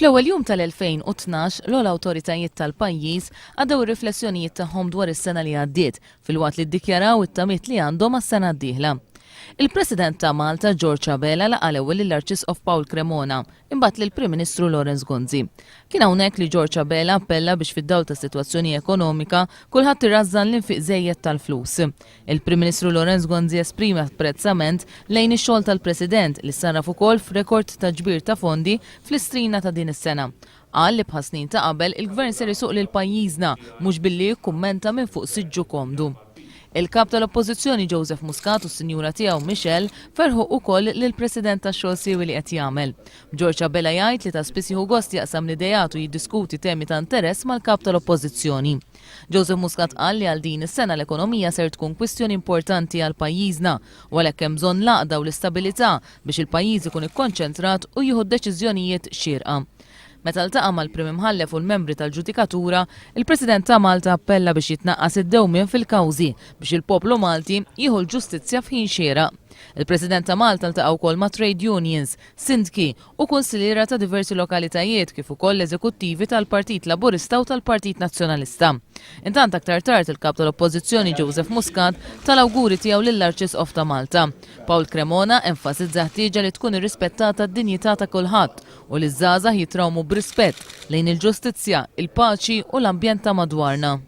Fl-ewwel jum tal-2012 l-ogħla awtoritajiet tal-pajjiż għaddew ir-riflessjonijiet tagħhom dwar is-sena li għaddiet filwaqt li ddikjaraw it-tamiet li għandhom għas-sena d-dieħla. Il-President ta' Malta Giorgia Bella laqa l-ewwel lill-Arċisqof Paul Cremona, imbagħad lill-Prim Ministru Laurence Gonzi. Kien hawnhekk li Giorgia Bella appella biex fid-dawl tas-sitwazzjoni ekonomika kulħadd irrażżan l-infiq żejjed tal-flus. Il-Prim Ministru Laurence Gonzi esprima apprezzament lejn ix-xogħol tal-President li sarraf ukoll f'rekord ta' ġbir ta' fondi fl-istrina ta' din is-sena. Qal li bħal snin ta' qabel il-Gvern ser isuq lil pajjiżna mhux billi jikkummenta minn fuq siġġu komdu. Il-kap tal-Oppożizzjoni Joseph Muscat u s-sinjura tiegħu Michel ferħu wkoll lill-President tax-xogħol siewi li qed jagħmel. Giorgia Bella jgħid li ta' spiss jieħu gost jaqsam l-idejat u jiddiskuti temi ta' interess mal-kap tal-Oppożizzjoni. Joseph Muscat qal li għal din is-sena l-ekonomija ser tkun kwistjoni importanti għal pajjiżna u għalhekk hemm bżonn laqda u l-istabilità biex il-pajjiż ikun ikkonċentrat u jieħu deċiżjonijiet xierqa. Meta ltaqa' mal-Prim Imħallef u l-membri tal-Ġudikatura, il-President ta' Malta appella biex jitnaqqas id-dewmien fil-kawżi biex il-poplu Malti jieħu l-ġustizzja f'ħin xieraq. Il-President ta' Malta ltaqa' wkoll ma' trade unions, sindki u kunsilliera ta' diversi lokalitajiet kif ukoll l-eżekuttivi tal-Partit Laburista u tal-Partit Nazzjonalista. Intant aktar tard il-kap tal-Oppożizzjoni Joseph Muscat tal-awguri tiegħu lill-Arċisqof ta' Malta. Paul Cremona enfasizza ħtieġa li tkun irrispettata d-dinjità ta' kulħadd u li ż-żgħażagħ jitrawmu b'rispett lejn il-ġustizzja, il-paċi u l-ambjent ta' madwarna.